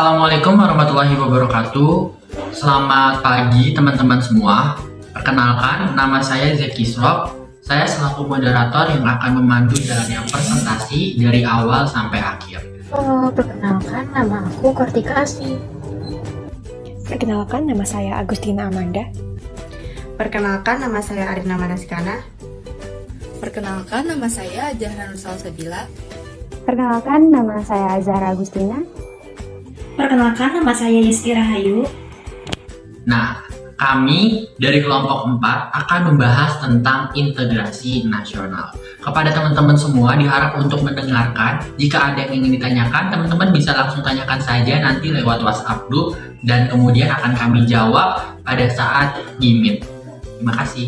Assalamualaikum warahmatullahi wabarakatuh. Selamat pagi teman-teman semua. Perkenalkan, nama saya Zeki Srok. Saya selaku moderator yang akan memandu jalannya presentasi dari awal sampai akhir. Perkenalkan, nama aku Kartika Asih. Perkenalkan, nama saya Agustina Amanda. Perkenalkan, nama saya Arina Manaskana. Perkenalkan, nama saya Zahra Nursal Sabila. Perkenalkan, nama saya Zahra Agustina. Perkenalkan, nama saya Yesti Rahayu. Nah, kami dari kelompok 4 akan membahas tentang integrasi nasional. Kepada teman-teman semua diharap untuk mendengarkan. Jika ada yang ingin ditanyakan, teman-teman bisa langsung tanyakan saja nanti lewat WhatsApp group dan kemudian akan kami jawab pada saat Meet. Terima kasih.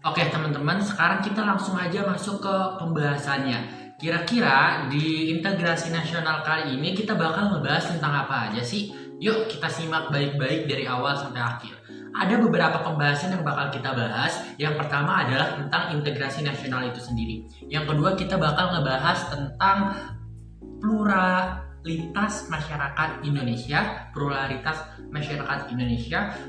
Oke teman-teman, sekarang kita langsung aja masuk ke pembahasannya. Kira-kira di integrasi nasional kali ini kita bakal ngebahas tentang apa aja sih? Yuk kita simak baik-baik dari awal sampai akhir. Ada beberapa pembahasan yang bakal kita bahas. Yang pertama adalah tentang integrasi nasional itu sendiri. Yang kedua kita bakal ngebahas tentang pluralitas masyarakat Indonesia.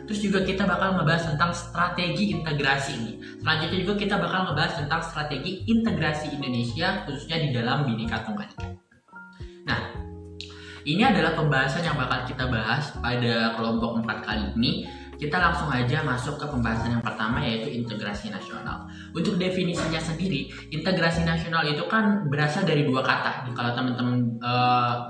Terus juga kita bakal ngebahas tentang strategi integrasi ini. Selanjutnya juga kita bakal ngebahas tentang strategi integrasi Indonesia khususnya di dalam Bhinneka Tunggal Ika. Nah, ini adalah pembahasan yang bakal kita bahas pada kelompok 4 kali ini. Kita langsung aja masuk ke pembahasan yang pertama, yaitu integrasi nasional. Untuk definisinya sendiri, integrasi nasional itu kan berasal dari dua kata. Kalau teman-teman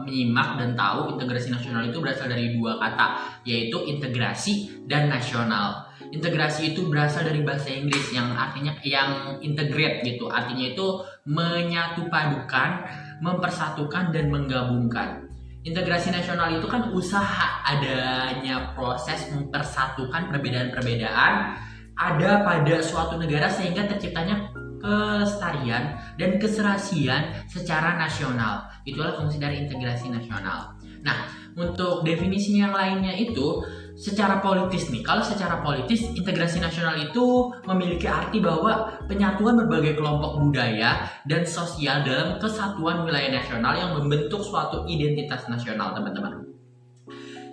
menyimak dan tahu, integrasi nasional itu berasal dari dua kata, yaitu integrasi dan nasional. Integrasi itu berasal dari bahasa Inggris yang artinya yang integrate gitu. Artinya itu menyatu padukan, mempersatukan dan menggabungkan. Integrasi nasional itu kan usaha adanya proses mempersatukan perbedaan-perbedaan ada pada suatu negara sehingga terciptanya kelestarian dan keserasian secara nasional. Itulah fungsi dari integrasi nasional. Nah, untuk definisi yang lainnya itu secara politis nih. Kalau secara politis, integrasi nasional itu memiliki arti bahwa penyatuan berbagai kelompok budaya dan sosial dalam kesatuan wilayah nasional yang membentuk suatu identitas nasional, teman-teman.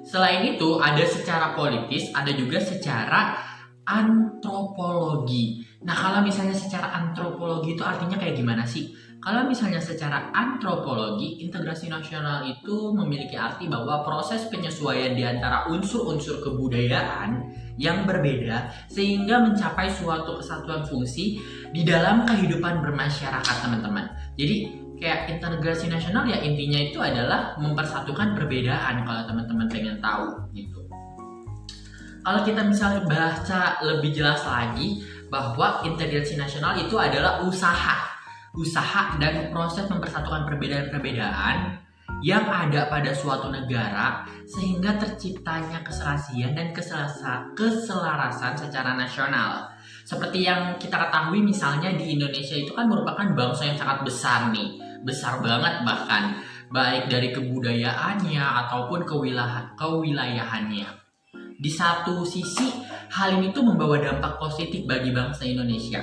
Selain itu, ada secara politis, ada juga secara antropologi. Nah, kalau misalnya secara antropologi itu artinya kayak gimana sih? Kalau misalnya secara antropologi, integrasi nasional itu memiliki arti bahwa proses penyesuaian di antara unsur-unsur kebudayaan yang berbeda sehingga mencapai suatu kesatuan fungsi di dalam kehidupan bermasyarakat, teman-teman. Jadi kayak integrasi nasional ya intinya itu adalah mempersatukan perbedaan kalau teman-teman pengen tahu gitu. Kalau kita misalnya baca lebih jelas lagi bahwa integrasi nasional itu adalah usaha dan proses mempersatukan perbedaan-perbedaan yang ada pada suatu negara sehingga terciptanya keserasian dan keselarasan secara nasional. Seperti yang kita ketahui misalnya di Indonesia itu kan merupakan bangsa yang sangat besar nih, besar banget bahkan, baik dari kebudayaannya ataupun kewilayahannya. Di satu sisi, hal ini tuh membawa dampak positif bagi bangsa Indonesia.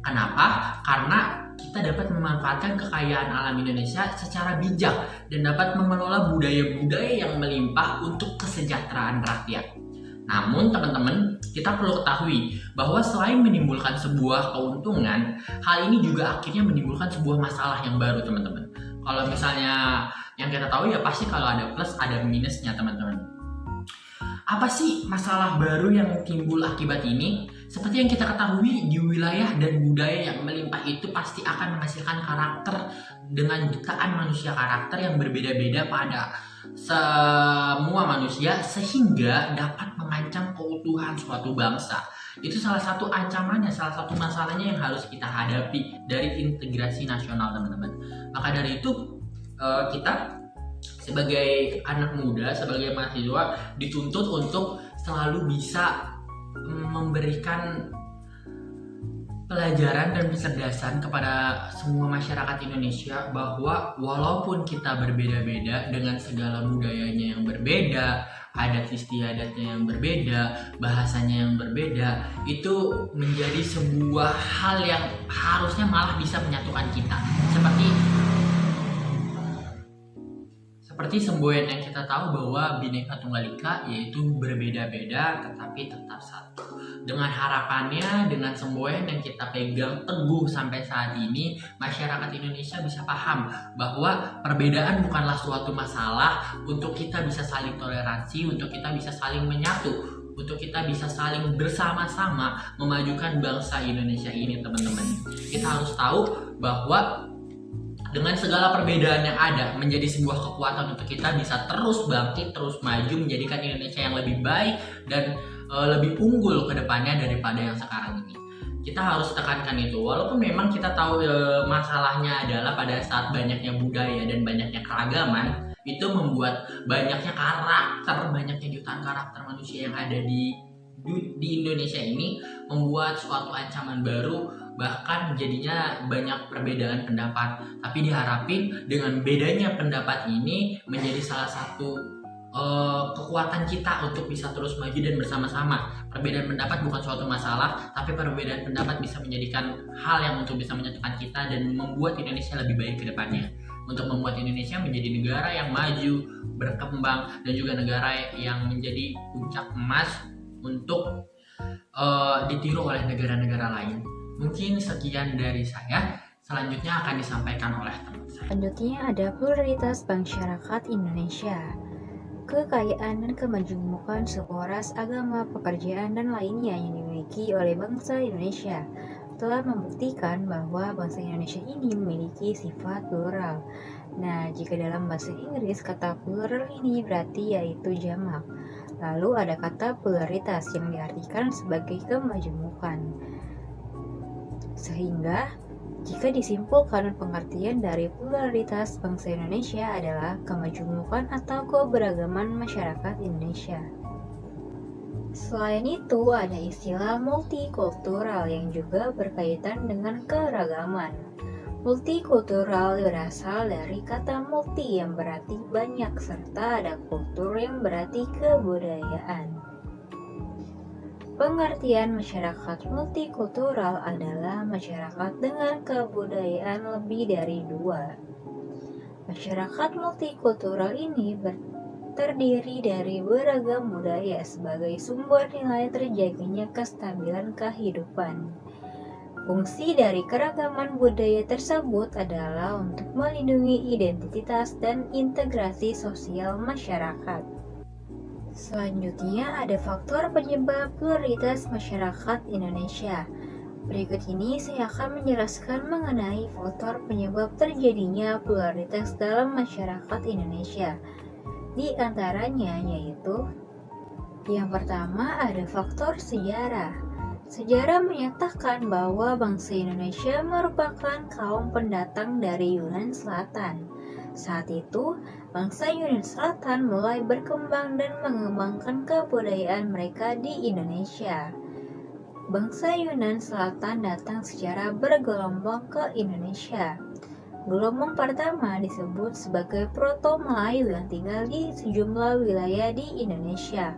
Kenapa? Karena kita dapat memanfaatkan kekayaan alam Indonesia secara bijak dan dapat mengelola budaya-budaya yang melimpah untuk kesejahteraan rakyat. Namun teman-teman, kita perlu ketahui bahwa selain menimbulkan sebuah keuntungan, hal ini juga akhirnya menimbulkan sebuah masalah yang baru, teman-teman. Kalau misalnya yang kita tahu ya pasti kalau ada plus ada minusnya, teman-teman. Apa sih masalah baru yang timbul akibat ini? Seperti yang kita ketahui, di wilayah dan budaya yang melimpah itu pasti akan menghasilkan karakter dengan jutaan manusia karakter yang berbeda-beda pada semua manusia sehingga dapat mengancam keutuhan suatu bangsa. Itu salah satu ancamannya, salah satu masalahnya yang harus kita hadapi dari integrasi nasional, teman-teman. Maka dari itu kita sebagai anak muda, sebagai mahasiswa dituntut untuk selalu bisa memberikan pelajaran dan kecerdasan kepada semua masyarakat Indonesia bahwa walaupun kita berbeda-beda dengan segala budayanya yang berbeda, adat istiadatnya yang berbeda, bahasanya yang berbeda, itu menjadi sebuah hal yang harusnya malah bisa menyatukan kita. Seperti semboyan yang kita tahu bahwa Bhinneka Tunggal Ika yaitu berbeda-beda tetapi tetap satu. Dengan harapannya, dengan semboyan yang kita pegang teguh sampai saat ini, masyarakat Indonesia bisa paham bahwa perbedaan bukanlah suatu masalah, untuk kita bisa saling toleransi, untuk kita bisa saling menyatu, untuk kita bisa saling bersama-sama memajukan bangsa Indonesia ini, teman-teman. Kita harus tahu bahwa dengan segala perbedaan yang ada menjadi sebuah kekuatan untuk kita bisa terus bangkit, terus maju, menjadikan Indonesia yang lebih baik dan lebih unggul ke depannya daripada yang sekarang ini. Kita harus tekankan itu, walaupun memang kita tahu masalahnya adalah pada saat banyaknya budaya dan banyaknya keragaman, itu membuat banyaknya karakter, banyaknya jutaan karakter manusia yang ada di Indonesia ini, membuat suatu ancaman baru, bahkan jadinya banyak perbedaan pendapat. Tapi diharapin dengan bedanya pendapat ini menjadi salah satu kekuatan kita untuk bisa terus maju dan bersama-sama. Perbedaan pendapat bukan suatu masalah, tapi perbedaan pendapat bisa menjadikan hal yang untuk bisa menyatukan kita dan membuat Indonesia lebih baik ke depannya. Untuk membuat Indonesia menjadi negara yang maju, berkembang, dan juga negara yang menjadi puncak emas untuk ditiru oleh negara-negara lain. Mungkin sekian dari saya. Selanjutnya akan disampaikan oleh teman saya. Selanjutnya ada pluralitas masyarakat Indonesia. Kekayaan dan kemajumukan suku, ras, agama, pekerjaan, dan lainnya yang dimiliki oleh bangsa Indonesia telah membuktikan bahwa bangsa Indonesia ini memiliki sifat plural. Nah, jika dalam bahasa Inggris kata plural ini berarti yaitu jamak. Lalu ada kata pluralitas yang diartikan sebagai kemajumukan. Sehingga jika disimpulkan, pengertian dari pluralitas bangsa Indonesia adalah kemajumukan atau keberagaman masyarakat Indonesia. Selain itu, ada istilah multikultural yang juga berkaitan dengan keragaman. Multikultural berasal dari kata multi yang berarti banyak, serta ada kultur yang berarti kebudayaan. Pengertian masyarakat multikultural adalah masyarakat dengan kebudayaan lebih dari dua. Masyarakat multikultural ini terdiri dari beragam budaya sebagai sumber nilai terjaganya kestabilan kehidupan. Fungsi dari keragaman budaya tersebut adalah untuk melindungi identitas dan integrasi sosial masyarakat. Selanjutnya ada faktor penyebab pluralitas masyarakat Indonesia. Berikut ini saya akan menjelaskan mengenai faktor penyebab terjadinya pluralitas dalam masyarakat Indonesia. Di antaranya yaitu yang pertama ada faktor sejarah. Sejarah menyatakan bahwa bangsa Indonesia merupakan kaum pendatang dari Yunan Selatan. Saat itu, bangsa Yunan Selatan mulai berkembang dan mengembangkan kebudayaan mereka di Indonesia. Bangsa Yunan Selatan datang secara bergelombang ke Indonesia. Gelombang pertama disebut sebagai Proto-Melayu yang tinggal di sejumlah wilayah di Indonesia.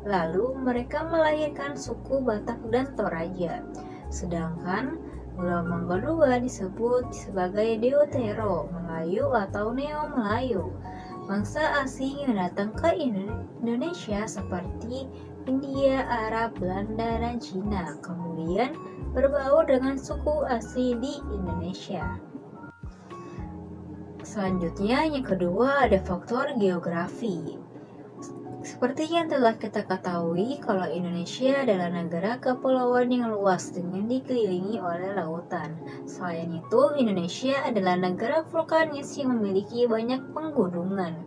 Lalu mereka melahirkan suku Batak dan Toraja. Sedangkan gelombang kedua disebut sebagai Deutero Melayu atau Neo Melayu. Bangsa asing yang datang ke Indonesia seperti India, Arab, Belanda, dan Cina kemudian berbaur dengan suku asli di Indonesia. Selanjutnya yang kedua ada faktor geografi. Seperti yang telah kita ketahui, kalau Indonesia adalah negara kepulauan yang luas dengan dikelilingi oleh lautan. Selain itu, Indonesia adalah negara vulkanis yang memiliki banyak penggunungan.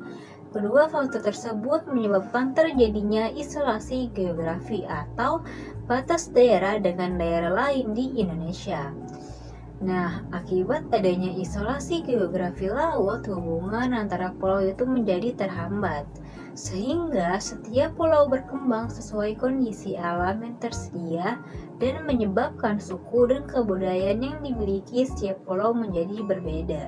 Kedua faktor tersebut menyebabkan terjadinya isolasi geografi atau batas daerah dengan daerah lain di Indonesia. Nah, akibat adanya isolasi geografi laut, hubungan antara pulau itu menjadi terhambat. Sehingga setiap pulau berkembang sesuai kondisi alam yang tersedia dan menyebabkan suku dan kebudayaan yang dimiliki setiap pulau menjadi berbeda.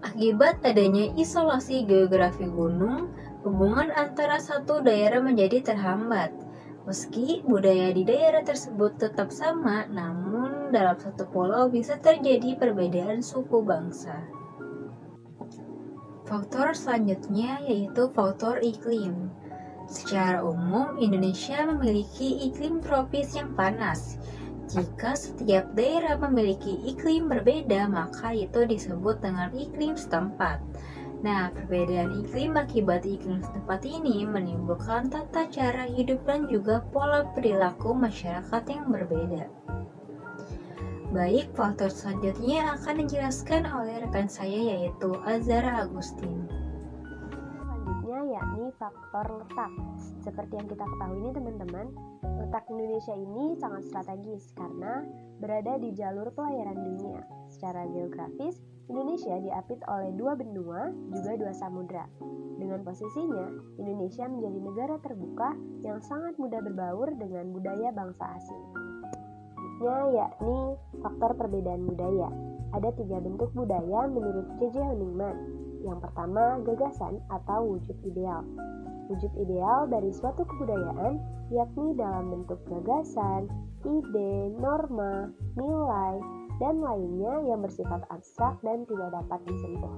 Akibat adanya isolasi geografi gunung, hubungan antara satu daerah menjadi terhambat. Meski budaya di daerah tersebut tetap sama, namun dalam satu pulau bisa terjadi perbedaan suku bangsa. Faktor selanjutnya yaitu faktor iklim. Secara umum, Indonesia memiliki iklim tropis yang panas. Jika setiap daerah memiliki iklim berbeda, maka itu disebut dengan iklim setempat. Nah, perbedaan iklim akibat iklim setempat ini menimbulkan tata cara hidup dan juga pola perilaku masyarakat yang berbeda. Baik, faktor selanjutnya akan dijelaskan oleh rekan saya yaitu Azara Agustin. Selanjutnya yakni faktor letak. Seperti yang kita ketahui ini teman-teman, letak Indonesia ini sangat strategis karena berada di jalur pelayaran dunia. Secara geografis, Indonesia diapit oleh 2 benua, juga 2 samudra. Dengan posisinya, Indonesia menjadi negara terbuka yang sangat mudah berbaur dengan budaya bangsa asing. Selanjutnya yakni faktor perbedaan budaya. Ada 3 bentuk budaya menurut J.J. Honigman. Yang pertama, gagasan atau wujud ideal. Wujud ideal dari suatu kebudayaan yakni dalam bentuk gagasan, ide, norma, nilai, dan lainnya yang bersifat abstrak dan tidak dapat disentuh.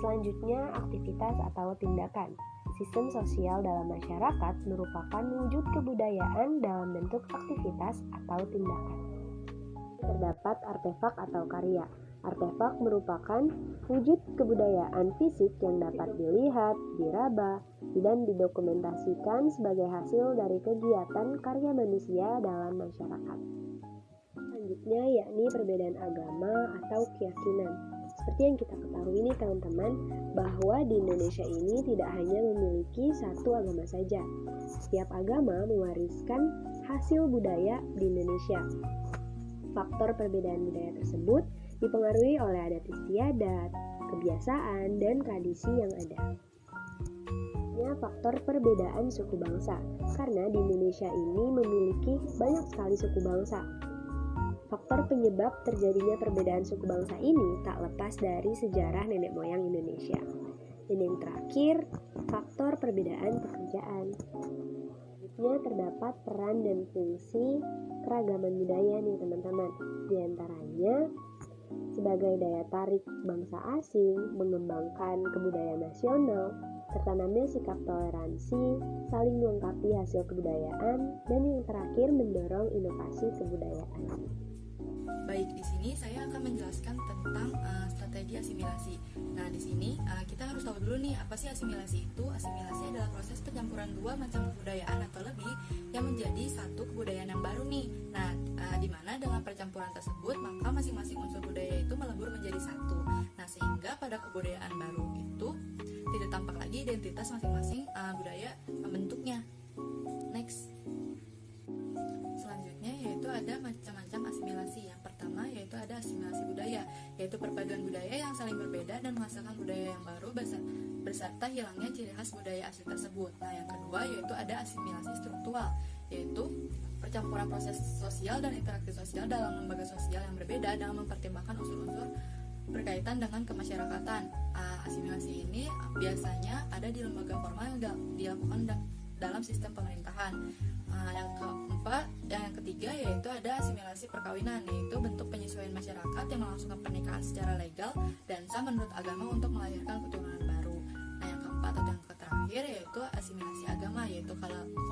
Selanjutnya, aktivitas atau tindakan. Sistem sosial dalam masyarakat merupakan wujud kebudayaan dalam bentuk aktivitas atau tindakan. Terdapat artefak atau karya. Artefak merupakan wujud kebudayaan fisik yang dapat dilihat, diraba, dan didokumentasikan sebagai hasil dari kegiatan karya manusia dalam masyarakat. Selanjutnya yakni perbedaan agama atau keyakinan. Seperti yang kita ketahui ini teman-teman, bahwa di Indonesia ini tidak hanya memiliki satu agama saja. Setiap agama mewariskan hasil budaya di Indonesia. Faktor perbedaan budaya tersebut dipengaruhi oleh adat istiadat, kebiasaan, dan tradisi yang ada. Faktor perbedaan suku bangsa, karena di Indonesia ini memiliki banyak sekali suku bangsa. Faktor penyebab terjadinya perbedaan suku bangsa ini tak lepas dari sejarah nenek moyang Indonesia. Dan yang terakhir, faktor perbedaan pekerjaan. Selanjutnya terdapat peran dan fungsi keragaman budaya nih teman-teman. Di antaranya sebagai daya tarik bangsa asing, mengembangkan kebudayaan nasional, tertanamnya sikap toleransi, saling melengkapi hasil kebudayaan, dan yang terakhir mendorong inovasi kebudayaan. Baik, di sini saya akan menjelaskan tentang strategi asimilasi. Nah, di sini kita harus tahu dulu nih apa sih asimilasi itu. Asimilasi adalah proses pencampuran 2 macam kebudayaan atau lebih yang menjadi satu kebudayaan yang baru nih. Nah, di mana dengan percampuran tersebut maka masing-masing unsur budaya itu melebur menjadi satu. Nah, sehingga pada kebudayaan baru itu tidak tampak lagi identitas masing-masing budaya bentuknya. Next. Selanjutnya yaitu ada macam-macam asimilasi. Yang pertama yaitu ada asimilasi budaya, yaitu perpaduan budaya yang saling berbeda dan menghasilkan budaya yang baru beserta hilangnya ciri khas budaya asli tersebut. Nah, yang kedua yaitu ada asimilasi struktural, yaitu percampuran proses sosial dan interaksi sosial dalam lembaga sosial yang berbeda dengan mempertimbangkan unsur-unsur berkaitan dengan kemasyarakatan. Asimilasi ini biasanya ada di lembaga formal yang dilakukan dalam sistem pemerintahan. Yang ketiga yaitu ada asimilasi perkawinan, yaitu bentuk penyesuaian masyarakat yang melangsungkan pernikahan secara legal dan sah menurut agama untuk melahirkan keturunan baru. Nah, yang keempat atau yang terakhir yaitu asimilasi agama, yaitu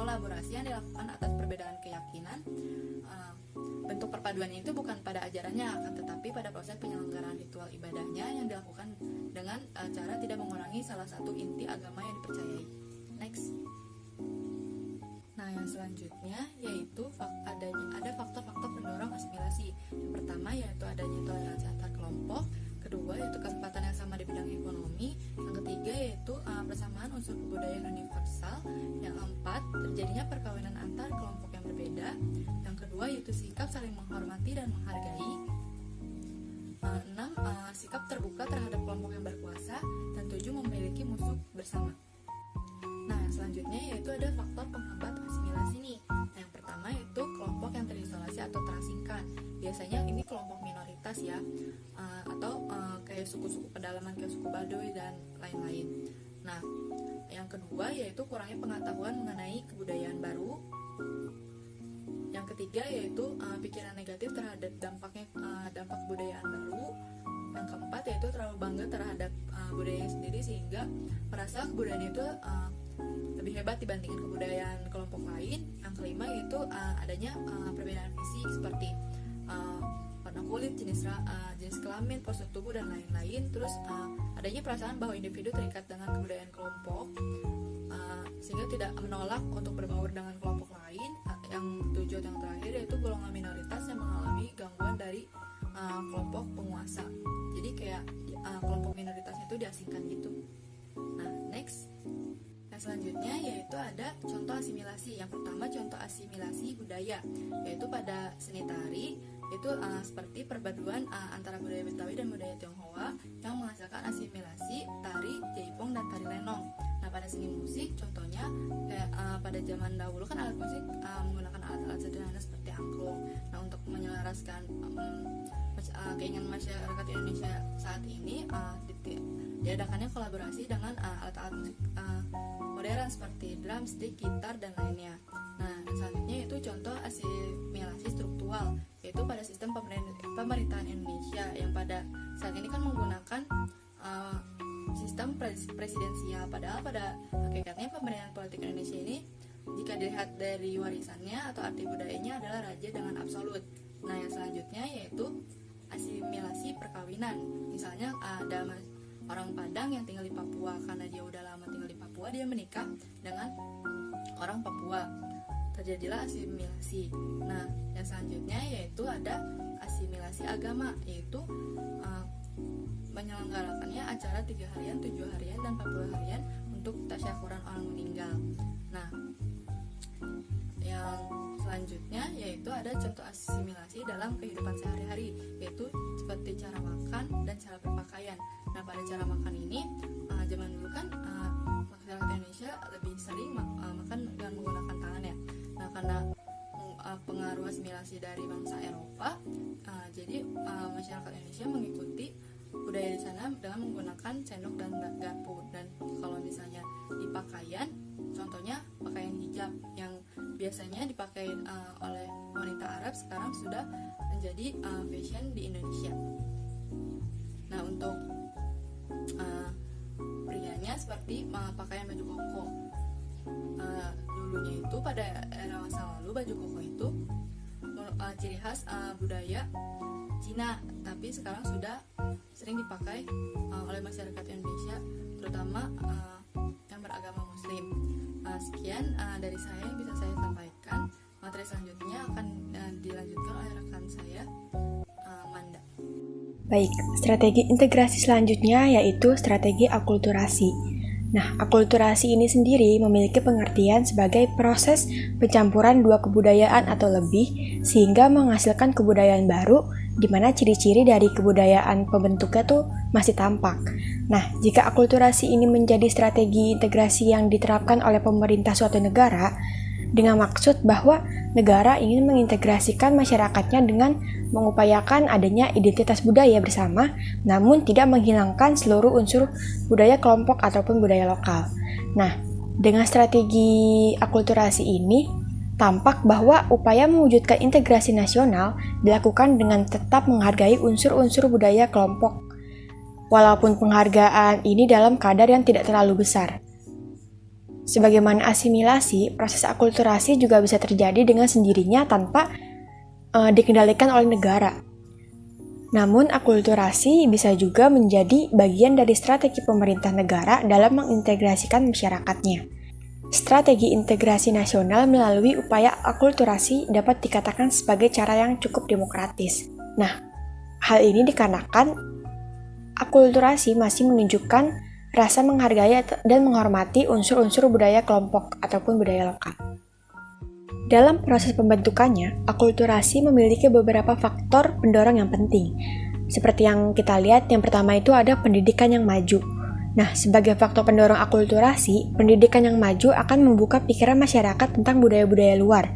kolaborasi yang dilakukan atas perbedaan keyakinan. Bentuk perpaduan itu bukan pada ajarannya, akan tetapi pada proses penyelenggaraan ritual ibadahnya yang dilakukan dengan cara tidak mengurangi salah satu inti agama yang dipercayai. Next. Nah, yang selanjutnya yaitu ada faktor-faktor pendorong asimilasi. Yang pertama yaitu adanya toleransi antar kelompok, kedua yaitu kesempatan yang sama di bidang ekonomi, yang ketiga yaitu persamaan unsur kebudayaan universal, yang keempat terjadinya perkawinan antar kelompok yang berbeda, yang kedua yaitu sikap saling menghormati dan menghargai, 6 sikap terbuka terhadap kelompok yang berkuasa, dan 7 memiliki musuh bersama. Nah, selanjutnya yaitu ada faktor penghambat asimilasi nih. Nah, yang pertama yaitu kelompok yang terisolasi atau terasingkan. Biasanya ini kelompok minoritas ya, atau kayak suku-suku pedalaman kayak suku Baduy dan lain-lain. Nah, yang kedua yaitu kurangnya pengetahuan mengenai kebudayaan baru. Yang ketiga yaitu pikiran negatif terhadap dampak kebudayaan baru. Yang keempat yaitu terlalu bangga terhadap budayanya sendiri sehingga merasa kebudayaan itu lebih hebat dibandingkan kebudayaan kelompok lain. Yang kelima yaitu adanya perbedaan fisik seperti warna kulit, jenis kelamin, postur tubuh dan lain-lain. Terus adanya perasaan bahwa individu terikat dengan kebudayaan kelompok sehingga tidak menolak untuk berbaur dengan kelompok lain. Yang tujuh yang terakhir yaitu golongan minoritas yang mengalami gangguan dari kelompok penguasa. Jadi kayak kelompok minoritasnya itu diasingkan gitu. Nah, next. Yang selanjutnya yaitu ada contoh asimilasi. Yang pertama contoh asimilasi budaya, yaitu pada seni tari, itu seperti perpaduan antara budaya Betawi dan budaya Tionghoa yang menghasilkan asimilasi tari jaipong dan tari lenong. Nah, pada seni musik contohnya kayak pada zaman dahulu kan alat musik menggunakan alat-alat sederhana seperti angklung. Nah, untuk menyelaraskan keinginan masyarakat Indonesia saat ini diadakannya kolaborasi dengan alat-alat musik modern seperti drum, stick, gitar, dan lainnya. Nah, selanjutnya itu contoh asimilasi struktural, yaitu pada sistem pemerintahan Indonesia yang pada saat ini kan menggunakan sistem presidensial. Padahal pada hakikatnya pemerintahan politik Indonesia ini jika dilihat dari warisannya atau arti budayanya adalah raja dengan absolut. Nah, yang selanjutnya yaitu asimilasi perkawinan. Misalnya ada orang Padang yang tinggal di Papua, karena dia udah lama tinggal di Papua, dia menikah dengan orang Papua, terjadilah asimilasi. Nah, yang selanjutnya yaitu ada asimilasi agama, yaitu menyelenggarakannya acara 3 harian, 7 harian, dan 40 harian untuk tasyakuran orang meninggal. Nah, yang selanjutnya yaitu ada contoh asimilasi dalam kehidupan sehari-hari, yaitu seperti cara makan dan cara berpakaian. Nah, pada cara makan ini zaman dulu kan masyarakat Indonesia lebih sering makan dengan menggunakan tangan ya. Nah, karena pengaruh asimilasi dari bangsa Eropa, jadi masyarakat Indonesia mengikuti budaya di sana dengan menggunakan sendok dan garpu. Dan kalau misalnya di pakaian, contohnya pakaian hijab yang biasanya dipakai oleh wanita Arab sekarang sudah menjadi fashion di Indonesia. Nah, untuk prianya seperti pakaian baju koko. Dulunya itu pada era masa lalu baju koko itu ciri khas budaya Cina, tapi sekarang sudah sering dipakai oleh masyarakat Indonesia, terutama yang beragama Muslim. Sekian dari saya yang bisa saya sampaikan. Materi selanjutnya akan dilanjutkan oleh rekan saya, Manda. Baik, strategi integrasi selanjutnya yaitu strategi akulturasi. Nah, akulturasi ini sendiri memiliki pengertian sebagai proses pencampuran dua kebudayaan atau lebih sehingga menghasilkan kebudayaan baru di mana ciri-ciri dari kebudayaan pembentuknya tuh masih tampak. Nah, jika akulturasi ini menjadi strategi integrasi yang diterapkan oleh pemerintah suatu negara dengan maksud bahwa negara ingin mengintegrasikan masyarakatnya dengan mengupayakan adanya identitas budaya bersama, namun tidak menghilangkan seluruh unsur budaya kelompok ataupun budaya lokal. Nah, dengan strategi akulturasi ini, tampak bahwa upaya mewujudkan integrasi nasional dilakukan dengan tetap menghargai unsur-unsur budaya kelompok, walaupun penghargaan ini dalam kadar yang tidak terlalu besar. Sebagaimana asimilasi, proses akulturasi juga bisa terjadi dengan sendirinya tanpa dikendalikan oleh negara. Namun, akulturasi bisa juga menjadi bagian dari strategi pemerintah negara dalam mengintegrasikan masyarakatnya. Strategi integrasi nasional melalui upaya akulturasi dapat dikatakan sebagai cara yang cukup demokratis. Nah, hal ini dikarenakan akulturasi masih menunjukkan rasa menghargai dan menghormati unsur-unsur budaya kelompok ataupun budaya lokal. Dalam proses pembentukannya, akulturasi memiliki beberapa faktor pendorong yang penting. Seperti yang kita lihat, yang pertama itu ada pendidikan yang maju. Nah, sebagai faktor pendorong akulturasi, pendidikan yang maju akan membuka pikiran masyarakat tentang budaya-budaya luar.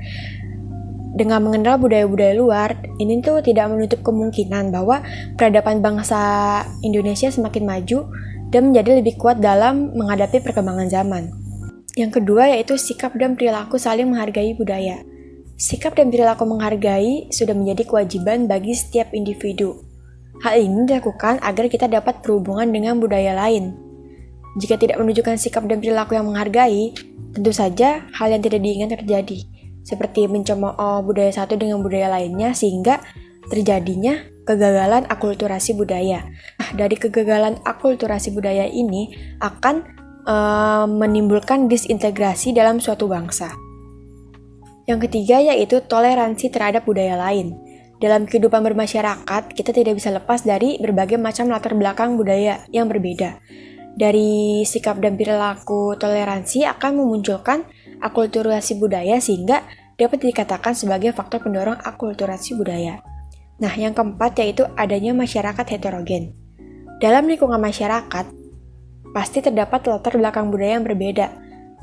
Dengan mengenal budaya-budaya luar, ini tuh tidak menutup kemungkinan bahwa peradaban bangsa Indonesia semakin maju dan menjadi lebih kuat dalam menghadapi perkembangan zaman. Yang kedua yaitu sikap dan perilaku saling menghargai budaya. Sikap dan perilaku menghargai sudah menjadi kewajiban bagi setiap individu. Hal ini dilakukan agar kita dapat berhubungan dengan budaya lain. Jika tidak menunjukkan sikap dan perilaku yang menghargai, tentu saja hal yang tidak diinginkan terjadi, seperti mencemooh budaya satu dengan budaya lainnya sehingga terjadinya kegagalan akulturasi budaya. Nah, dari kegagalan akulturasi budaya ini akan menimbulkan disintegrasi dalam suatu bangsa. Yang ketiga yaitu toleransi terhadap budaya lain. Dalam kehidupan bermasyarakat, kita tidak bisa lepas dari berbagai macam latar belakang budaya yang berbeda. Dari sikap dan perilaku toleransi akan memunculkan akulturasi budaya sehingga dapat dikatakan sebagai faktor pendorong akulturasi budaya. Nah, yang keempat yaitu adanya masyarakat heterogen. Dalam lingkungan masyarakat, pasti terdapat latar belakang budaya yang berbeda.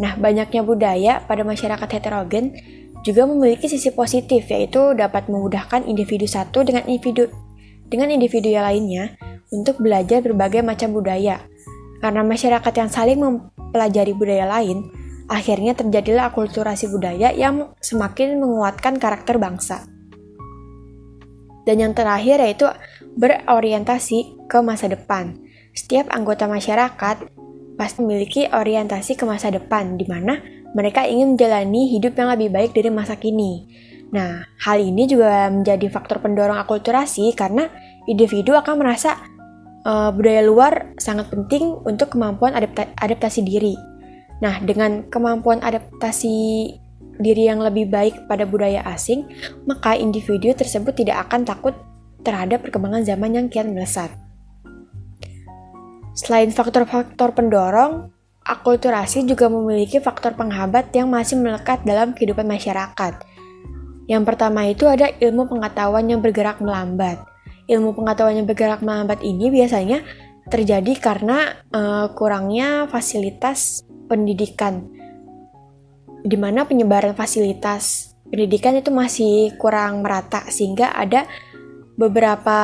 Nah, banyaknya budaya pada masyarakat heterogen juga memiliki sisi positif, yaitu dapat memudahkan individu satu dengan individu yang lainnya untuk belajar berbagai macam budaya. Karena masyarakat yang saling mempelajari budaya lain, akhirnya terjadilah akulturasi budaya yang semakin menguatkan karakter bangsa. Dan yang terakhir yaitu berorientasi ke masa depan. Setiap anggota masyarakat pasti memiliki orientasi ke masa depan, di mana mereka ingin menjalani hidup yang lebih baik dari masa kini. Nah, hal ini juga menjadi faktor pendorong akulturasi karena individu akan merasa budaya luar sangat penting untuk kemampuan adaptasi diri. Nah, dengan kemampuan adaptasi diri yang lebih baik pada budaya asing, maka individu tersebut tidak akan takut terhadap perkembangan zaman yang kian melesat. Selain faktor-faktor pendorong, akulturasi juga memiliki faktor penghambat yang masih melekat dalam kehidupan masyarakat. Yang pertama itu ada ilmu pengetahuan yang bergerak melambat. Ilmu pengetahuan yang bergerak melambat ini biasanya terjadi karena kurangnya fasilitas pendidikan, di mana penyebaran fasilitas pendidikan itu masih kurang merata, sehingga ada beberapa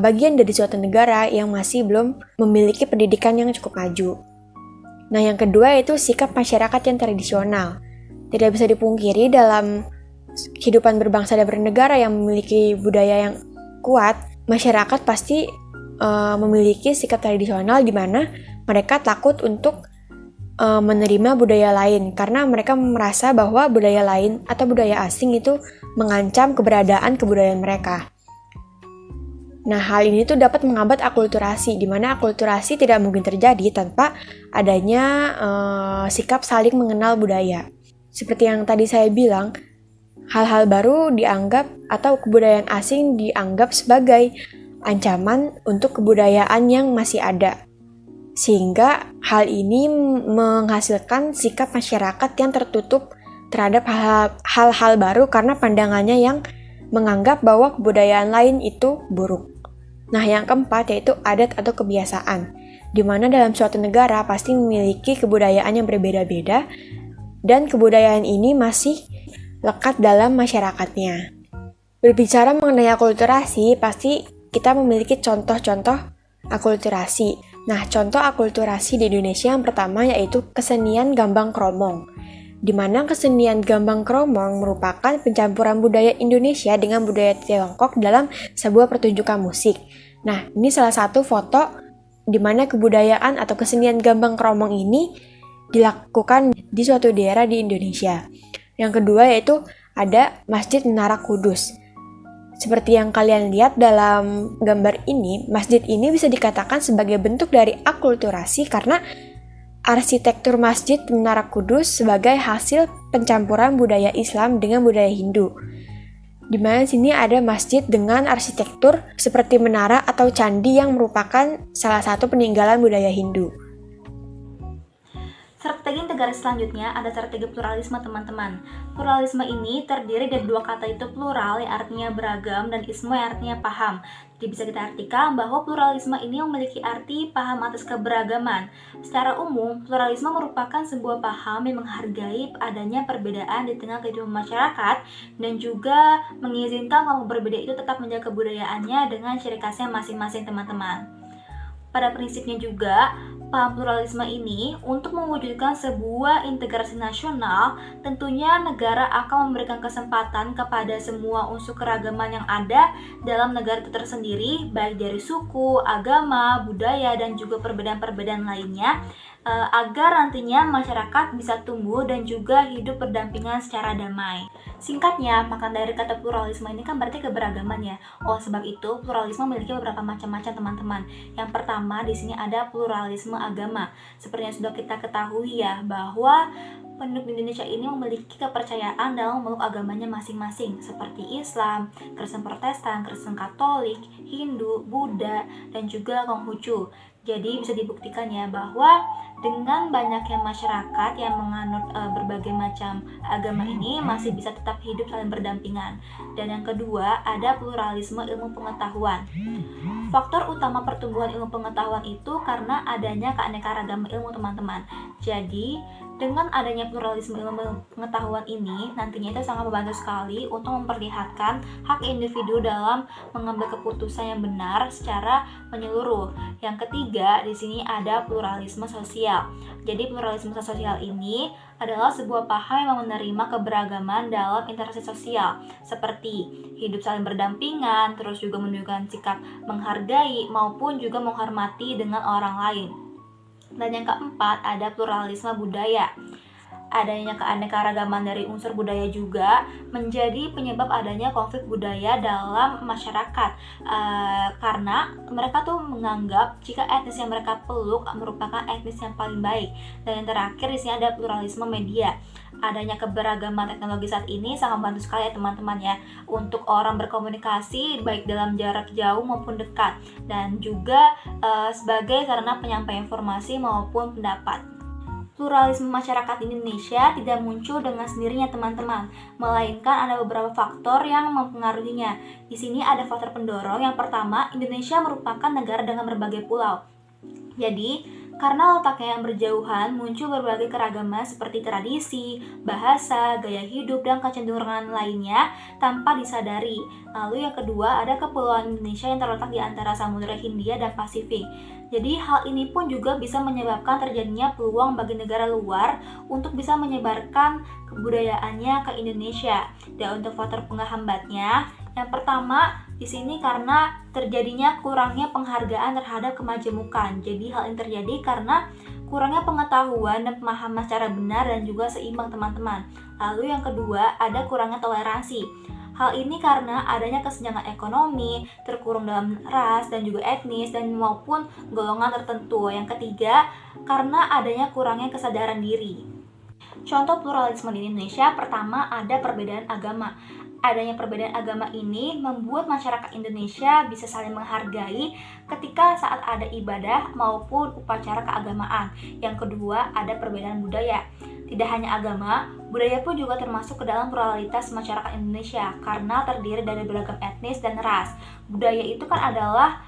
bagian dari suatu negara yang masih belum memiliki pendidikan yang cukup maju. Nah, yang kedua yaitu sikap masyarakat yang tradisional. Tidak bisa dipungkiri dalam kehidupan berbangsa dan bernegara yang memiliki budaya yang kuat, masyarakat pasti memiliki sikap tradisional di mana mereka takut untuk menerima budaya lain karena mereka merasa bahwa budaya lain atau budaya asing itu mengancam keberadaan kebudayaan mereka. Nah, hal ini tuh dapat menghambat akulturasi, di mana akulturasi tidak mungkin terjadi tanpa adanya sikap saling mengenal budaya. Seperti yang tadi saya bilang, hal-hal baru dianggap atau kebudayaan asing dianggap sebagai ancaman untuk kebudayaan yang masih ada. Sehingga hal ini menghasilkan sikap masyarakat yang tertutup terhadap hal-hal baru karena pandangannya yang menganggap bahwa kebudayaan lain itu buruk. Nah, yang keempat yaitu adat atau kebiasaan, di mana dalam suatu negara pasti memiliki kebudayaan yang berbeda-beda dan kebudayaan ini masih lekat dalam masyarakatnya. Berbicara mengenai akulturasi, pasti kita memiliki contoh-contoh akulturasi. Nah, contoh akulturasi di Indonesia yang pertama yaitu kesenian gambang kromong, di mana kesenian gambang kromong merupakan pencampuran budaya Indonesia dengan budaya Tiongkok dalam sebuah pertunjukan musik. Nah, ini salah satu foto di mana kebudayaan atau kesenian gambang kromong ini dilakukan di suatu daerah di Indonesia. Yang kedua yaitu ada Masjid Menara Kudus. Seperti yang kalian lihat dalam gambar ini, masjid ini bisa dikatakan sebagai bentuk dari akulturasi karena arsitektur Masjid Menara Kudus sebagai hasil pencampuran budaya Islam dengan budaya Hindu. Di mana sini ada masjid dengan arsitektur seperti menara atau candi yang merupakan salah satu peninggalan budaya Hindu. Strategi integrasi selanjutnya ada strategi pluralisme, teman-teman. Pluralisme ini terdiri dari dua kata itu plural yang artinya beragam dan isme yang artinya paham. Jadi bisa kita artikan bahwa pluralisme ini memiliki arti paham atas keberagaman. Secara umum, pluralisme merupakan sebuah paham yang menghargai adanya perbedaan di tengah kehidupan masyarakat dan juga mengizinkan kelompok berbeda itu tetap menjaga kebudayaannya dengan ciri khasnya masing-masing, teman-teman. Pada prinsipnya juga, paham pluralisme ini, untuk mewujudkan sebuah integrasi nasional, tentunya negara akan memberikan kesempatan kepada semua unsur keragaman yang ada dalam negara itu tersendiri, baik dari suku, agama, budaya, dan juga perbedaan-perbedaan lainnya, agar nantinya masyarakat bisa tumbuh dan juga hidup berdampingan secara damai. Singkatnya, makna dari kata pluralisme ini kan berarti keberagaman ya. Oleh sebab itu, pluralisme memiliki beberapa macam-macam teman-teman. Yang pertama, di sini ada pluralisme agama. Seperti yang sudah kita ketahui ya, bahwa penduduk Indonesia ini memiliki kepercayaan dalam memeluk agamanya masing-masing, seperti Islam, Kristen Protestan, Kristen Katolik, Hindu, Buddha, dan juga Konghucu. Jadi bisa dibuktikan ya bahwa dengan banyaknya masyarakat yang menganut berbagai macam agama ini masih bisa tetap hidup saling berdampingan. Dan yang kedua, ada pluralisme ilmu pengetahuan. Faktor utama pertumbuhan ilmu pengetahuan itu karena adanya keanekaragaman ilmu, teman-teman. Jadi dengan adanya pluralisme ilmu pengetahuan ini, nantinya itu sangat membantu sekali untuk memperlihatkan hak individu dalam mengambil keputusan yang benar secara menyeluruh. Yang ketiga, di sini ada pluralisme sosial. Jadi pluralisme sosial ini adalah sebuah paham yang menerima keberagaman dalam interaksi sosial, seperti hidup saling berdampingan, terus juga menunjukkan sikap menghargai maupun juga menghormati dengan orang lain. Dan yang keempat, ada pluralisme budaya. Adanya keanekaragaman dari unsur budaya juga menjadi penyebab adanya konflik budaya dalam masyarakat, karena mereka tuh menganggap jika etnis yang mereka peluk merupakan etnis yang paling baik. Dan yang terakhir, di sini ada pluralisme media. Adanya keberagaman teknologi saat ini sangat membantu sekali ya teman-teman ya, untuk orang berkomunikasi baik dalam jarak jauh maupun dekat, dan juga sebagai sarana penyampaian informasi maupun pendapat. Pluralisme masyarakat Indonesia tidak muncul dengan sendirinya teman-teman, melainkan ada beberapa faktor yang mempengaruhinya. Di sini ada faktor pendorong. Yang pertama, Indonesia merupakan negara dengan berbagai pulau. Jadi karena letaknya yang berjauhan, muncul berbagai keragaman seperti tradisi, bahasa, gaya hidup, dan kecenderungan lainnya tanpa disadari. Lalu yang kedua, ada kepulauan Indonesia yang terletak di antara Samudra Hindia dan Pasifik. Jadi hal ini pun juga bisa menyebabkan terjadinya peluang bagi negara luar untuk bisa menyebarkan kebudayaannya ke Indonesia. Dan untuk faktor penghambatnya, yang pertama di sini karena terjadinya kurangnya penghargaan terhadap kemajemukan. Jadi hal ini terjadi karena kurangnya pengetahuan dan pemahaman secara benar dan juga seimbang teman-teman. Lalu yang kedua, ada kurangnya toleransi. Hal ini karena adanya kesenjangan ekonomi, terkurung dalam ras dan juga etnis dan maupun golongan tertentu. Yang ketiga, karena adanya kurangnya kesadaran diri. Contoh pluralisme di Indonesia, pertama ada perbedaan agama. Adanya perbedaan agama ini membuat masyarakat Indonesia bisa saling menghargai ketika saat ada ibadah maupun upacara keagamaan. Yang kedua, ada perbedaan budaya. Tidak hanya agama, budaya pun juga termasuk ke dalam pluralitas masyarakat Indonesia karena terdiri dari beragam etnis dan ras. Budaya itu kan adalah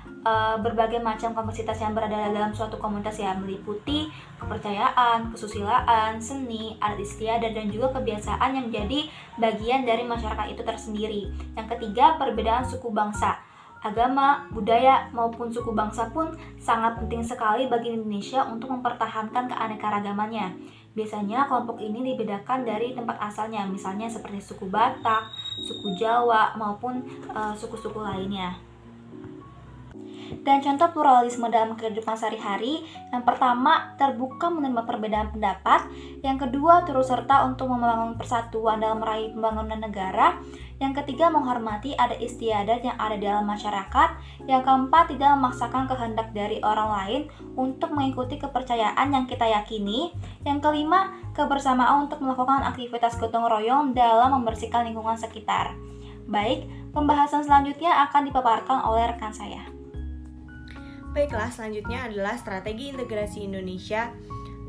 berbagai macam kompleksitas yang berada dalam suatu komunitas yang meliputi kepercayaan, kesusilaan, seni, adat istiadat, dan juga kebiasaan yang menjadi bagian dari masyarakat itu tersendiri. Yang ketiga, perbedaan suku bangsa. Agama, budaya, maupun suku bangsa pun sangat penting sekali bagi Indonesia untuk mempertahankan keanekaragamannya. Biasanya kelompok ini dibedakan dari tempat asalnya, misalnya seperti suku Batak, suku Jawa, maupun suku-suku lainnya. Dan contoh pluralisme dalam kehidupan sehari-hari, yang pertama terbuka menerima perbedaan pendapat, yang kedua turut serta untuk membangun persatuan dalam meraih pembangunan negara, yang ketiga menghormati adat istiadat yang ada dalam masyarakat, yang keempat tidak memaksakan kehendak dari orang lain untuk mengikuti kepercayaan yang kita yakini, yang kelima kebersamaan untuk melakukan aktivitas gotong royong dalam membersihkan lingkungan sekitar. Baik, pembahasan selanjutnya akan dipaparkan oleh rekan saya. Baiklah, selanjutnya adalah strategi integrasi Indonesia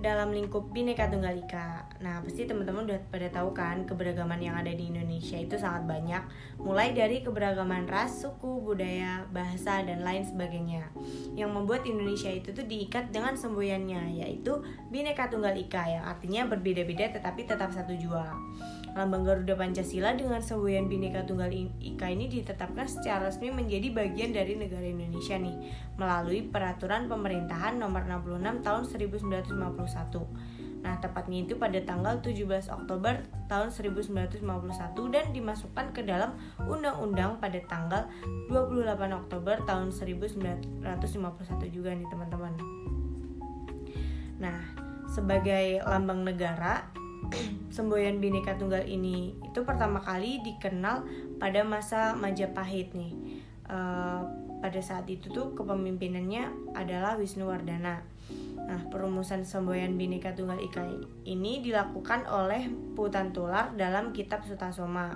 dalam lingkup Bhinneka Tunggal Ika. Nah, pasti teman-teman udah pada tahu kan keberagaman yang ada di Indonesia itu sangat banyak, mulai dari keberagaman ras, suku, budaya, bahasa, dan lain sebagainya. Yang membuat Indonesia itu tuh diikat dengan semboyannya, yaitu Bhinneka Tunggal Ika, yang artinya berbeda-beda tetapi tetap satu jua. Lambang Garuda Pancasila dengan semboyan Bhinneka Tunggal Ika ini ditetapkan secara resmi menjadi bagian dari negara Indonesia nih, melalui Peraturan Pemerintahan Nomor 66 Tahun 1951. Nah, tepatnya itu pada tanggal 17 Oktober tahun 1951 dan dimasukkan ke dalam Undang-Undang pada tanggal 28 Oktober tahun 1951 juga nih teman-teman. Nah, sebagai lambang negara, semboyan Bhinneka Tunggal ini itu pertama kali dikenal pada masa Majapahit nih. Pada saat itu tuh kepemimpinannya adalah Wisnuwardana. Nah, perumusan semboyan Bhinneka Tunggal Ika ini dilakukan oleh Putan Tular dalam Kitab Sutasoma.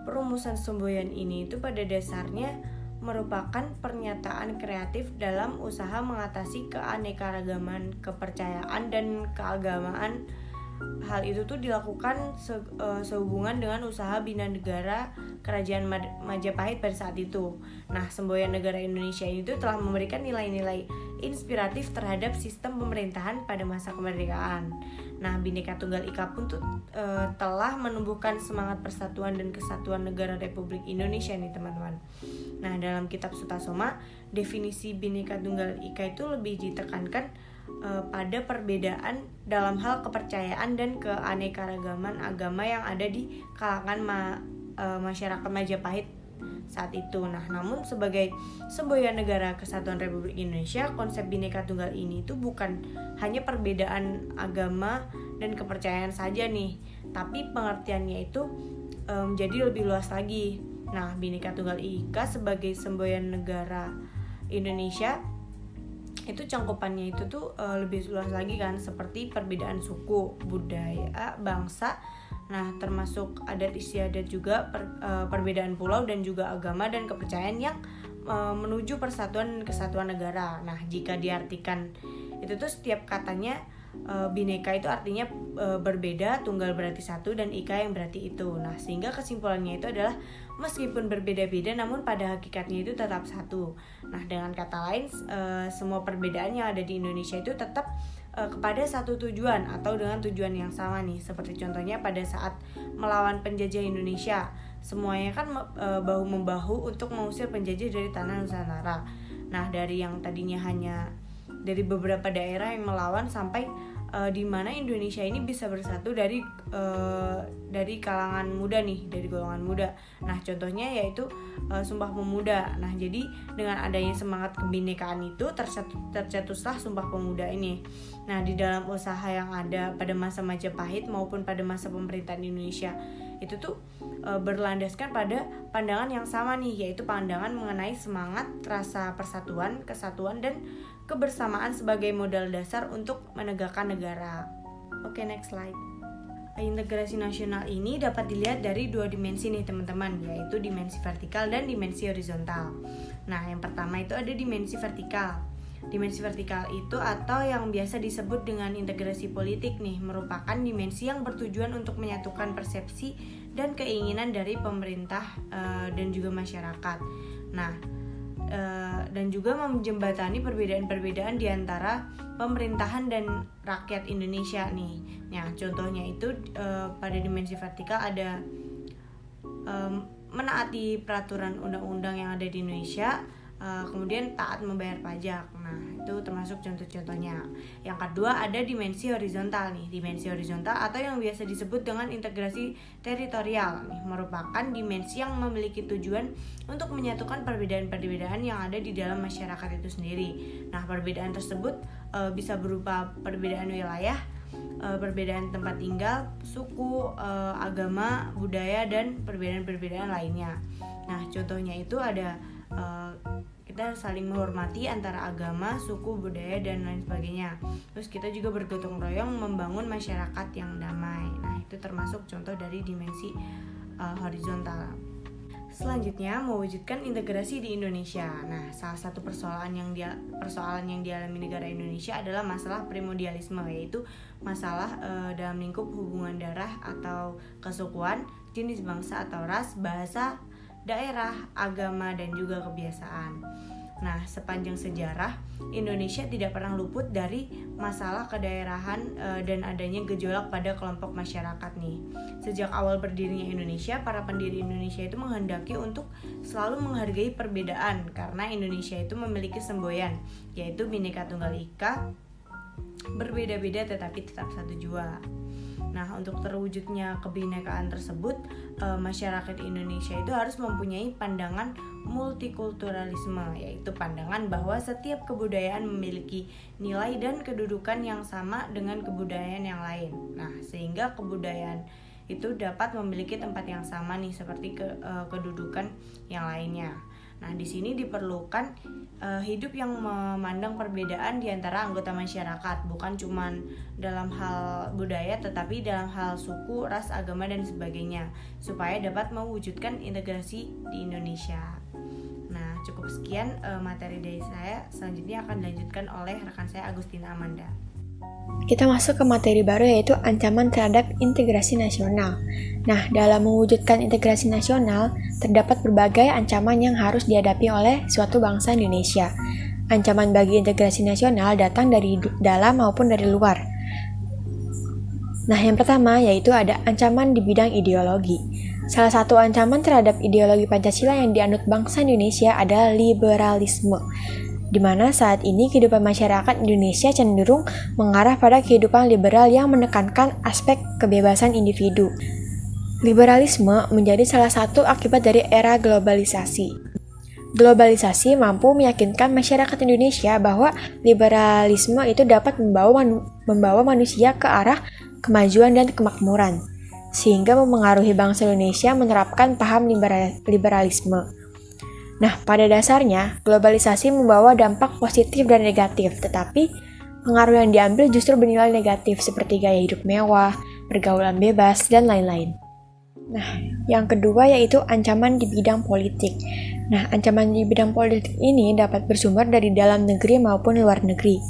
Perumusan semboyan ini itu pada dasarnya merupakan pernyataan kreatif dalam usaha mengatasi keanekaragaman kepercayaan dan keagamaan. Hal itu tuh dilakukan sehubungan dengan usaha bina negara Kerajaan Majapahit pada saat itu. Nah, semboyan negara Indonesia ini tuh telah memberikan nilai-nilai inspiratif terhadap sistem pemerintahan pada masa kemerdekaan. Nah, Bhinneka Tunggal Ika pun tuh telah menumbuhkan semangat persatuan dan kesatuan negara Republik Indonesia nih teman-teman. Nah, dalam Kitab Sutasoma, definisi Bhinneka Tunggal Ika itu lebih ditekankan pada perbedaan dalam hal kepercayaan dan keanekaragaman agama yang ada di kalangan masyarakat Majapahit saat itu. Nah, namun sebagai semboyan negara kesatuan Republik Indonesia, konsep Bhinneka Tunggal ini itu bukan hanya perbedaan agama dan kepercayaan saja nih, tapi pengertiannya itu menjadi lebih luas lagi. Nah, Bhinneka Tunggal Ika sebagai semboyan negara Indonesia itu cangkupannya itu tuh lebih luas lagi kan, seperti perbedaan suku, budaya, bangsa. Nah, termasuk adat istiadat juga, perbedaan pulau dan juga agama dan kepercayaan yang menuju persatuan dan kesatuan negara. Nah, jika diartikan itu tuh setiap katanya Bhinneka itu artinya berbeda, tunggal berarti satu, dan ika yang berarti itu. Nah, sehingga kesimpulannya itu adalah meskipun berbeda-beda namun pada hakikatnya itu tetap satu. Nah, dengan kata lain semua perbedaan yang ada di Indonesia itu tetap kepada satu tujuan atau dengan tujuan yang sama nih. Seperti contohnya pada saat melawan penjajah Indonesia, semuanya kan bahu-membahu untuk mengusir penjajah dari tanah Nusantara. Nah, dari yang tadinya hanya dari beberapa daerah yang melawan sampai di mana Indonesia ini bisa bersatu dari kalangan muda nih, dari golongan muda. Nah, contohnya yaitu Sumpah Pemuda. Nah, jadi dengan adanya semangat kebinekaan itu tercetuslah Sumpah Pemuda ini. Nah, di dalam usaha yang ada pada masa Majapahit maupun pada masa pemerintahan Indonesia itu tuh berlandaskan pada pandangan yang sama nih, yaitu pandangan mengenai semangat, rasa persatuan, kesatuan, dan kebersamaan sebagai modal dasar untuk menegakkan negara. Oke, next slide. Integrasi nasional ini dapat dilihat dari dua dimensi nih teman-teman, yaitu dimensi vertikal dan dimensi horizontal. Nah, yang pertama itu ada dimensi vertikal. Dimensi vertikal itu atau yang biasa disebut dengan integrasi politik nih, merupakan dimensi yang bertujuan untuk menyatukan persepsi dan keinginan dari pemerintah dan juga masyarakat. Nah, dan juga menjembatani perbedaan-perbedaan di antara pemerintahan dan rakyat Indonesia nih. Nah, contohnya itu pada dimensi vertikal ada menaati peraturan undang-undang yang ada di Indonesia, kemudian taat membayar pajak. Nah, itu termasuk contoh-contohnya. Yang kedua ada dimensi horizontal nih. Dimensi horizontal atau yang biasa disebut dengan integrasi teritorial nih, merupakan dimensi yang memiliki tujuan untuk menyatukan perbedaan-perbedaan yang ada di dalam masyarakat itu sendiri. Nah, perbedaan tersebut bisa berupa perbedaan wilayah, perbedaan tempat tinggal, suku, agama, budaya, dan perbedaan-perbedaan lainnya. Nah, contohnya itu ada kita saling menghormati antara agama, suku, budaya, dan lain sebagainya. Terus kita juga bergotong royong membangun masyarakat yang damai. Nah, itu termasuk contoh dari dimensi horizontal. Selanjutnya, mewujudkan integrasi di Indonesia. Nah, salah satu persoalan yang dialami negara Indonesia adalah masalah primordialisme, yaitu masalah dalam lingkup hubungan darah atau kesukuan, jenis bangsa atau ras, bahasa, daerah, agama, dan juga kebiasaan. Nah, sepanjang sejarah, Indonesia tidak pernah luput dari masalah kedaerahan dan adanya gejolak pada kelompok masyarakat nih. Sejak awal berdirinya Indonesia, para pendiri Indonesia itu menghendaki untuk selalu menghargai perbedaan karena Indonesia itu memiliki semboyan, yaitu Bhinneka Tunggal Ika, berbeda-beda tetapi tetap satu jua. Nah, untuk terwujudnya kebinekaan tersebut, masyarakat Indonesia itu harus mempunyai pandangan multikulturalisme, yaitu pandangan bahwa setiap kebudayaan memiliki nilai dan kedudukan yang sama dengan kebudayaan yang lain. Nah, sehingga kebudayaan itu dapat memiliki tempat yang sama nih seperti kedudukan yang lainnya. Nah, di sini diperlukan hidup yang memandang perbedaan di antara anggota masyarakat, bukan cuma dalam hal budaya tetapi dalam hal suku, ras, agama, dan sebagainya, supaya dapat mewujudkan integrasi di Indonesia. Nah, cukup sekian materi dari saya. Selanjutnya akan dilanjutkan oleh rekan saya Agustina Amanda. Kita masuk ke materi baru, yaitu ancaman terhadap integrasi nasional. Nah, dalam mewujudkan integrasi nasional, terdapat berbagai ancaman yang harus dihadapi oleh suatu bangsa Indonesia. Ancaman bagi integrasi nasional datang dari dalam maupun dari luar. Nah, yang pertama yaitu ada ancaman di bidang ideologi. Salah satu ancaman terhadap ideologi Pancasila yang dianut bangsa Indonesia adalah liberalisme, di mana saat ini kehidupan masyarakat Indonesia cenderung mengarah pada kehidupan liberal yang menekankan aspek kebebasan individu. Liberalisme menjadi salah satu akibat dari era globalisasi. Globalisasi mampu meyakinkan masyarakat Indonesia bahwa liberalisme itu dapat membawa manusia ke arah kemajuan dan kemakmuran, sehingga memengaruhi bangsa Indonesia menerapkan paham liberalisme. Nah, pada dasarnya, globalisasi membawa dampak positif dan negatif, tetapi pengaruh yang diambil justru bernilai negatif seperti gaya hidup mewah, pergaulan bebas, dan lain-lain. Nah, yang kedua yaitu ancaman di bidang politik. Nah, ancaman di bidang politik ini dapat bersumber dari dalam negeri maupun luar negeri.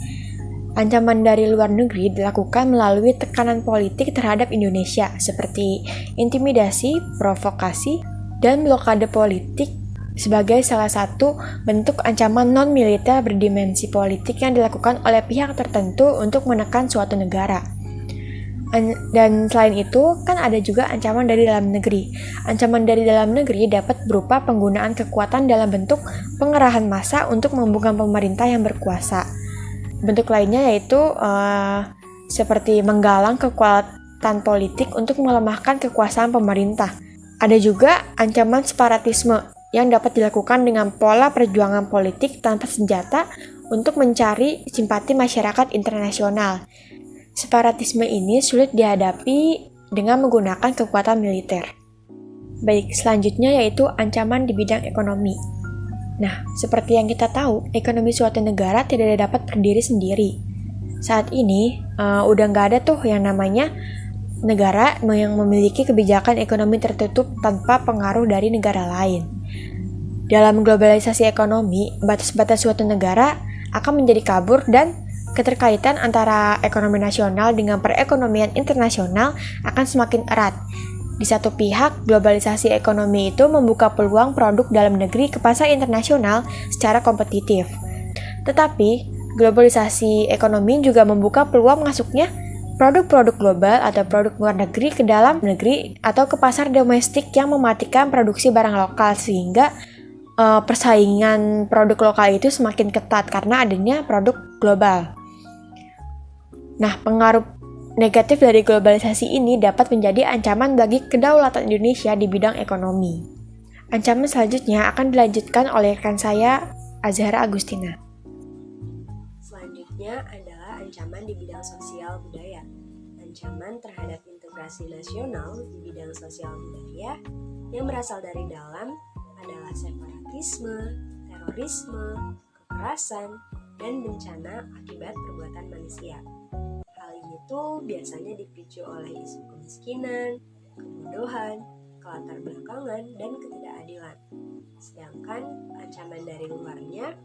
Ancaman dari luar negeri dilakukan melalui tekanan politik terhadap Indonesia, seperti intimidasi, provokasi, dan blokade politik sebagai salah satu bentuk ancaman non-militer berdimensi politik yang dilakukan oleh pihak tertentu untuk menekan suatu negara. Dan selain itu, kan ada juga ancaman dari dalam negeri. Ancaman dari dalam negeri dapat berupa penggunaan kekuatan dalam bentuk pengerahan massa untuk membungkam pemerintah yang berkuasa. Bentuk lainnya yaitu seperti menggalang kekuatan politik untuk melemahkan kekuasaan pemerintah. Ada juga ancaman separatisme yang dapat dilakukan dengan pola perjuangan politik tanpa senjata untuk mencari simpati masyarakat internasional. Separatisme ini sulit dihadapi dengan menggunakan kekuatan militer. Baik, selanjutnya yaitu ancaman di bidang ekonomi. Nah, seperti yang kita tahu, ekonomi suatu negara tidak dapat berdiri sendiri. Saat ini, udah nggak ada tuh yang namanya negara yang memiliki kebijakan ekonomi tertutup tanpa pengaruh dari negara lain. Dalam globalisasi ekonomi, batas-batas suatu negara akan menjadi kabur dan keterkaitan antara ekonomi nasional dengan perekonomian internasional akan semakin erat. Di satu pihak, globalisasi ekonomi itu membuka peluang produk dalam negeri ke pasar internasional secara kompetitif. Tetapi, globalisasi ekonomi juga membuka peluang masuknya produk-produk global atau produk luar negeri ke dalam negeri atau ke pasar domestik yang mematikan produksi barang lokal, sehingga persaingan produk lokal itu semakin ketat karena adanya produk global. Nah, pengaruh negatif dari globalisasi ini dapat menjadi ancaman bagi kedaulatan Indonesia di bidang ekonomi. Ancaman selanjutnya akan dilanjutkan oleh rekan saya, Azhara Agustina. Selanjutnya adalah ancaman di bidang sosial budaya. Ancaman terhadap integrasi nasional di bidang sosial budaya yang berasal dari dalam adalah separatisme, terorisme, kekerasan, dan bencana akibat perbuatan manusia. Hal ini tuh biasanya dipicu oleh isu kemiskinan, kebodohan, kelatar belakangan, dan ketidakadilan. Sedangkan ancaman dari luarnya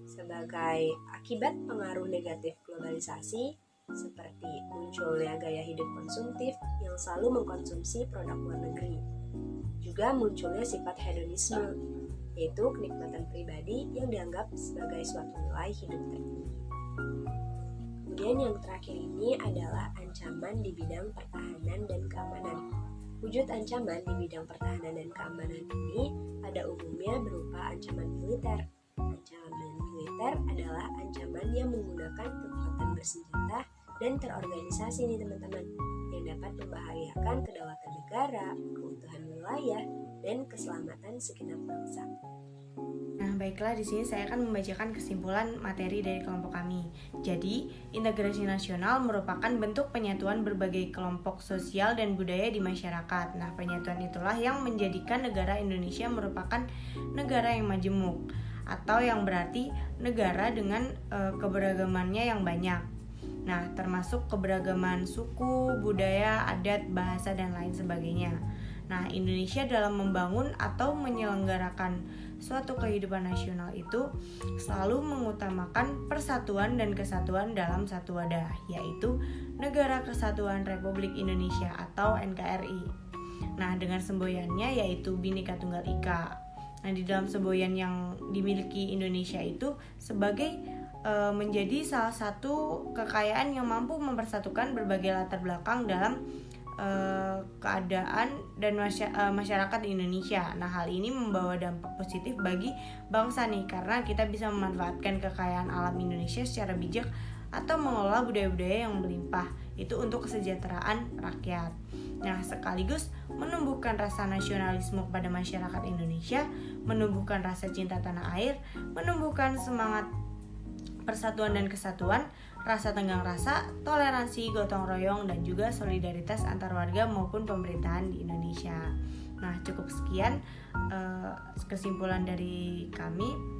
sebagai akibat pengaruh negatif globalisasi seperti munculnya gaya hidup konsumtif yang selalu mengkonsumsi produk luar negeri. Juga munculnya sifat hedonisme, yaitu kenikmatan pribadi yang dianggap sebagai suatu nilai hidup tertinggi. Kemudian yang terakhir ini adalah ancaman di bidang pertahanan dan keamanan. Wujud ancaman di bidang pertahanan dan keamanan ini pada umumnya berupa ancaman militer. Ancaman militer adalah ancaman yang menggunakan kekuatan bersenjata dan terorganisasi nih teman-teman, yang dapat membahayakan kedaulatan negara, keutuhan wilayah, dan keselamatan segenap bangsa. Nah, baiklah, di sini saya akan membacakan kesimpulan materi dari kelompok kami. Jadi, integrasi nasional merupakan bentuk penyatuan berbagai kelompok sosial dan budaya di masyarakat. Nah, penyatuan itulah yang menjadikan negara Indonesia merupakan negara yang majemuk, atau yang berarti negara dengan keberagamannya yang banyak. Nah, termasuk keberagaman suku, budaya, adat, bahasa, dan lain sebagainya. Nah, Indonesia dalam membangun atau menyelenggarakan suatu kehidupan nasional itu selalu mengutamakan persatuan dan kesatuan dalam satu wadah, yaitu Negara Kesatuan Republik Indonesia atau NKRI. Nah, dengan semboyannya yaitu Bhinneka Tunggal Ika. Nah, di dalam semboyan yang dimiliki Indonesia itu sebagai menjadi salah satu kekayaan yang mampu mempersatukan berbagai latar belakang dalam keadaan dan masyarakat Indonesia. Nah, hal ini membawa dampak positif bagi bangsa nih, karena kita bisa memanfaatkan kekayaan alam Indonesia secara bijak atau mengelola budaya-budaya yang melimpah itu untuk kesejahteraan rakyat. Nah, sekaligus menumbuhkan rasa nasionalisme pada masyarakat Indonesia, menumbuhkan rasa cinta tanah air, menumbuhkan semangat persatuan dan kesatuan, rasa tenggang rasa, toleransi, gotong royong, dan juga solidaritas antar warga maupun pemerintahan di Indonesia. Nah, cukup sekian kesimpulan dari kami.